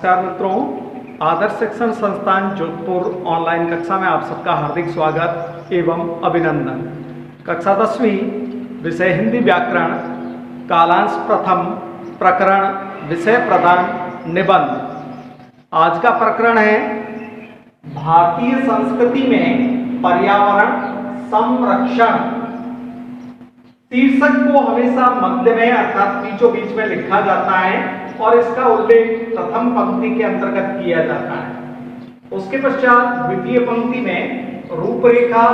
नमस्कार मित्रों, आदर्श शिक्षण संस्थान जोधपुर ऑनलाइन कक्षा में आप सबका हार्दिक स्वागत एवं अभिनंदन। कक्षा 10वीं विषय हिंदी व्याकरण कालांश प्रथम प्रकरण विषय प्रदान निबंध। आज का प्रकरण है भारतीय संस्कृति में पर्यावरण संरक्षण। शीर्षक को हमेशा मध्य में अर्थात बीचों बीच में लिखा जाता है और इसका उल्लेख प्रथम पंक्ति के अंतर्गत किया जाता है। उसके पश्चात द्वितीय पंक्ति में रूपरेखा,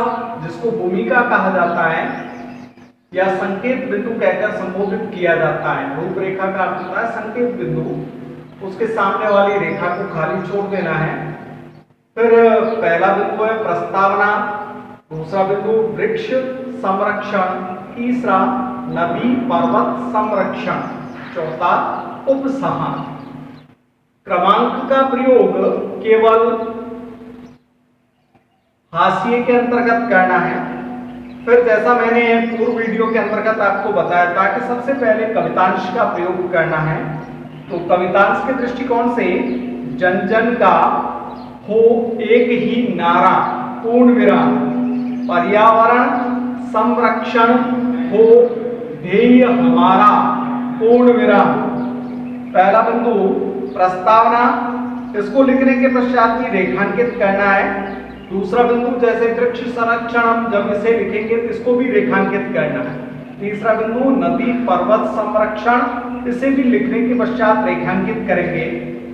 जिसको भूमिका कहा जाता है या संकेत बिंदु कहकर संबोधित किया जाता है। रूपरेखा का अर्थ होता है संकेत बिंदु, उसके सामने वाली रेखा को खाली छोड़ देना है। फिर पहला बिंदु है प्रस्तावना, दूसरा बिंदु वृक्ष संरक्षण, तीसरा नदी पर्वत संरक्षण, चौथा उपसंहार। क्रमांक का प्रयोग केवल हाशिए के अंतर्गत करना है। फिर जैसा मैंने पूर्व वीडियो के अंतर्गत आपको बताया था कि सबसे पहले कवितांश का प्रयोग करना है। तो कवितांश के दृष्टिकोण से जन जन का हो एक ही नारा पूर्ण विराम, पर्यावरण संरक्षण हो ध्येय हमारा पूर्ण विराम। पहला बिंदु प्रस्तावना, इसको लिखने के पश्चात ही रेखांकित करना है। दूसरा बिंदु जैसे वृक्ष संरक्षण, जब इसे लिखेंगे तो इसको भी रेखांकित करना है। तीसरा बिंदु नदी पर्वत संरक्षण, इसे भी लिखने के पश्चात रेखांकित करेंगे।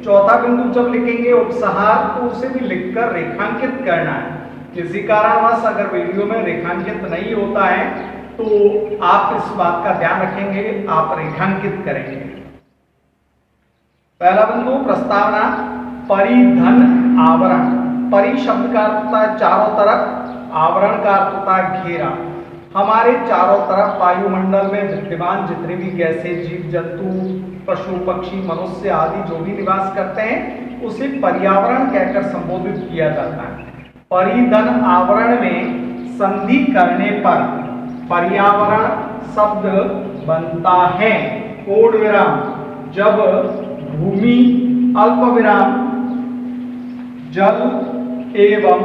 चौथा बिंदु जब लिखेंगे उपसंहार, तो उसे भी लिखकर रेखांकित करना है। किसी कारणवश अगर वीडियो में रेखांकित नहीं होता है तो आप इस बात का ध्यान रखेंगे, आप रेखांकित करेंगे। पहला बिंदु प्रस्तावना, परिधन आवरण। परि शब्द का अर्थ होता है चारों तरफ, आवरण का अर्थ होता है घेरा। हमारे चारों तरफ वायुमंडल में विद्यमान जितने भी गैसें, जीव जंतु, पशु पक्षी, मनुष्य आदि जो भी निवास करते हैं उसे पर्यावरण कहकर संबोधित किया जाता है। परिधन आवरण में संधि करने पर पर्यावरण शब्द बनता है पूर्ण विराम। जब भूमि अल्प विराम जल एवं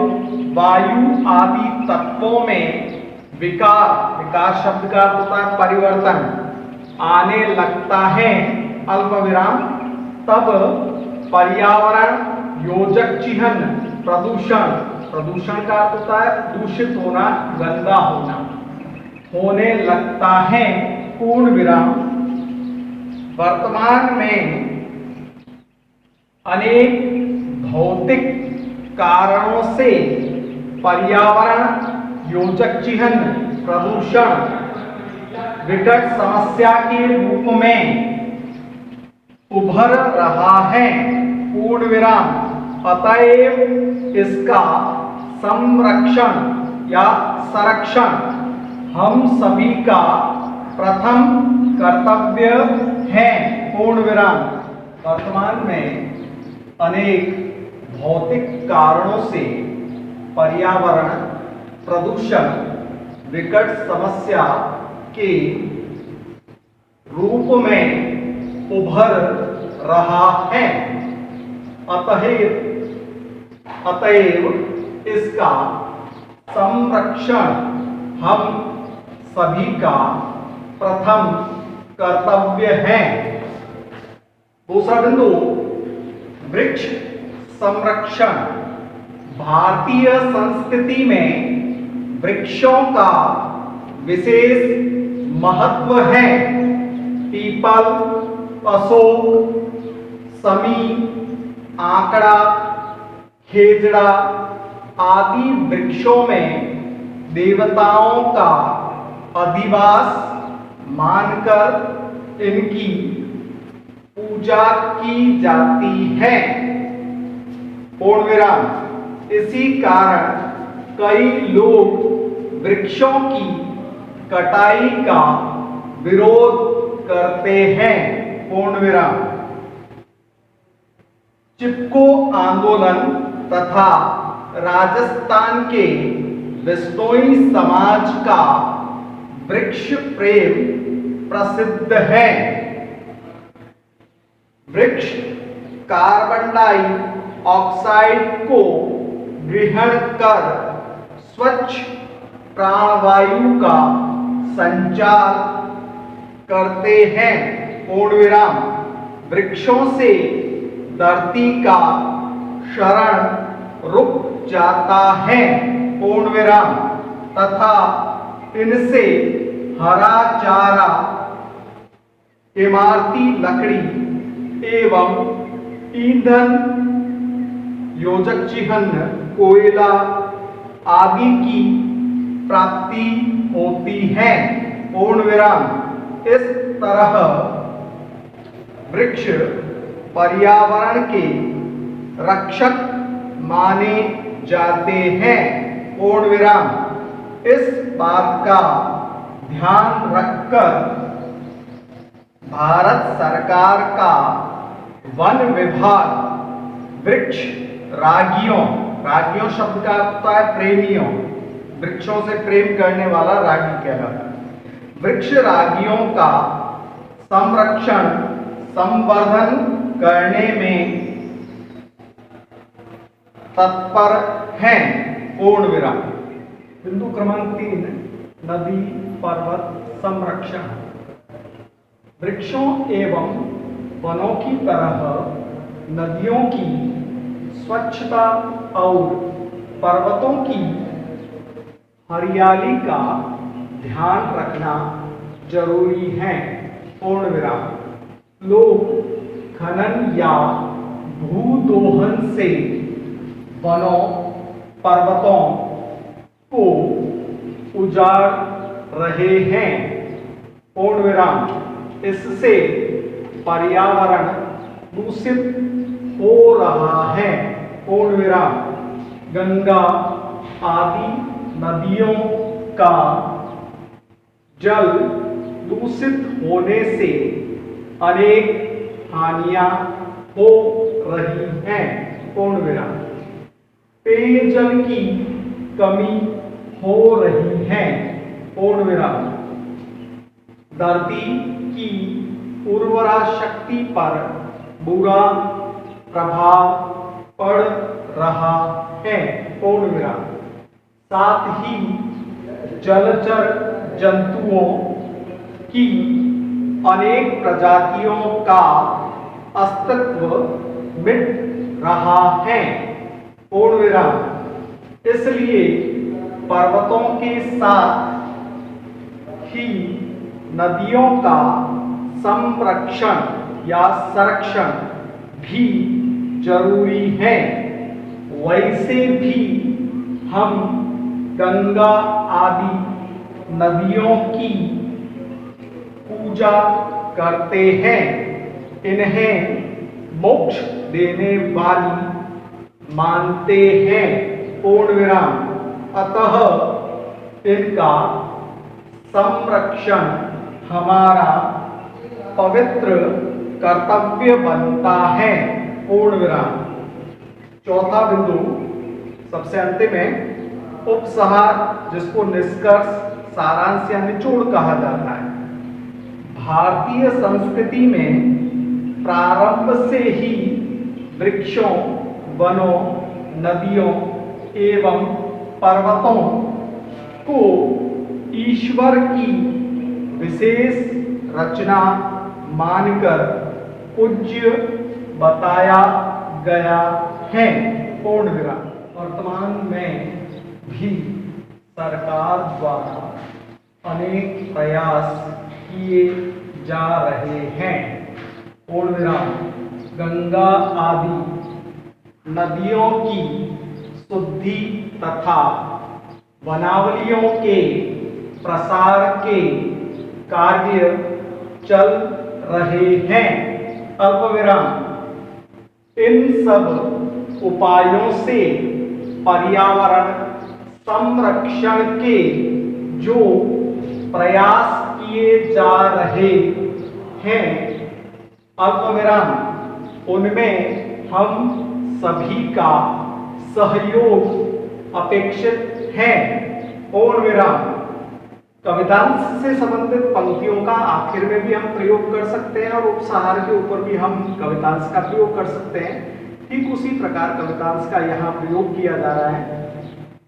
वायु आदि तत्वों में विकार, विकार शब्द का अर्थ होता है परिवर्तन, आने लगता है अल्प विराम, तब पर्यावरण योजक चिह्न प्रदूषण, प्रदूषण का अर्थ होता है दूषित होना, गंदा होना, होने लगता है पूर्ण विराम। वर्तमान में अनेक भौतिक कारणों से पर्यावरण योजक चिह्न प्रदूषण विकट समस्या के रूप में उभर रहा है पूर्ण विराम। अतएव इसका संरक्षण या संरक्षण हम सभी का प्रथम कर्तव्य है पूर्ण विराम। वर्तमान में अनेक भौतिक कारणों से पर्यावरण प्रदूषण विकट समस्या के रूप में उभर रहा है। अतएव इसका संरक्षण हम सभी का प्रथम कर्तव्य है। दूसरा बिंदु वृक्ष संरक्षण। भारतीय संस्कृति में वृक्षों का विशेष महत्व है। पीपल, अशोक, समी, आंकड़ा, खेजड़ा आदि वृक्षों में देवताओं का अधिवास मानकर इनकी पूजा की जाती है पूर्ण विराम। इसी कारण कई लोग वृक्षों की कटाई का विरोध करते हैं पूर्ण विराम। चिपको आंदोलन तथा राजस्थान के बिश्नोई समाज का वृक्ष प्रेम प्रसिद्ध है। वृक्ष कार्बन डाइऑक्साइड को ग्रहण कर स्वच्छ प्राणवायु का संचार करते हैं। पूर्ण विराम। वृक्षों से धरती का क्षरण रुक जाता है। पूर्ण विराम। तथा इनसे हरा चारा, इमारती लकड़ी एवं ईंधन, योजक चिह्न, कोयला आदि की प्राप्ति होती है। पूर्ण विराम। इस तरह वृक्ष पर्यावरण के रक्षक माने जाते हैं। पूर्ण विराम। इस बात का ध्यान रखकर भारत सरकार का वन विभाग वृक्ष रागियों, रागियों शब्द का अर्थ है प्रेमियों, वृक्षों से प्रेम करने वाला रागी कहलाता है। वृक्ष रागियों का संरक्षण संवर्धन करने में तत्पर हैं। पूर्ण विराम। बिंदु क्रमांक 3, नदी पर्वत संरक्षण। वृक्षों एवं वनों की तरह नदियों की स्वच्छता और पर्वतों की हरियाली का ध्यान रखना जरूरी है। पूर्ण विराम। लोग खनन या भूदोहन से वनों पर्वतों को उजाड़ रहे हैं। पूर्ण विराम। इससे पर्यावरण दूषित हो रहा है। पूर्ण विराम। गंगा आदि नदियों का जल दूषित होने से अनेक हानियां हो रही हैं। पूर्ण विराम। पेयजल की कमी हो रही है। पूर्ण विराम। धरती की उर्वरा शक्ति पर बुरा प्रभाव पड़ रहा है। पूर्ण विराम। साथ ही जलचर जंतुओं की अनेक प्रजातियों का अस्तित्व मिट रहा है। पूर्ण विराम। इसलिए पर्वतों के साथ ही नदियों का संरक्षण या संरक्षण भी जरूरी है। वैसे भी हम गंगा आदि नदियों की पूजा करते हैं, इन्हें मोक्ष देने वाली मानते हैं। पूर्ण विराम। अतः इनका संरक्षण हमारा पवित्र कर्तव्य बनता है। पूर्ण विराम। चौथा बिंदु सबसे अंतिम है उपसंहार, जिसको निष्कर्ष, सारांश या निचोड़ कहा जाता है। भारतीय संस्कृति में प्रारंभ से ही वृक्षों, वनों, नदियों एवं पर्वतों को ईश्वर की विशेष रचना मानकर पूज्य बताया गया है। पूर्ण विराम। वर्तमान में भी सरकार द्वारा अनेक प्रयास किए जा रहे हैं। पूर्ण विराम। गंगा आदि नदियों की शुद्धि तथा वनावलियों के प्रसार के कार्य चल रहे हैं। अल्पविराम। इन सब उपायों से पर्यावरण संरक्षण के जो प्रयास किए जा रहे हैं, अल्पविराम, उनमें हम सभी का सहयोग अपेक्षित है। पूर्ण विराम। कवितांश से संबंधित पंक्तियों का आखिर में भी हम प्रयोग कर सकते हैं और उपसहार के ऊपर भी हम कवितांश का प्रयोग कर सकते हैं। ठीक उसी प्रकार कवितांश का यहाँ प्रयोग किया जा रहा है।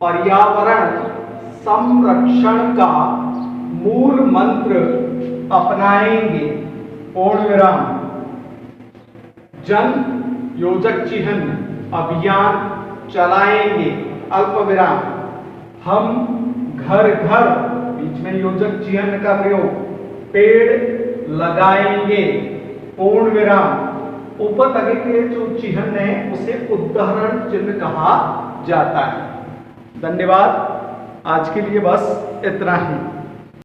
पर्यावरण संरक्षण का मूल मंत्र अपनाएंगे, पूर्ण विराम, जन योजक चिन्ह अभियान चलाएंगे, अल्प विराम, हम घर घर, बीच में योजक चिन्ह का प्रयोग, पेड़ लगाएंगे, पूर्ण विराम। ऊपर लगे के जो चिन्ह है उसे उद्धरण चिन्ह कहा जाता है। धन्यवाद। आज के लिए बस इतना ही।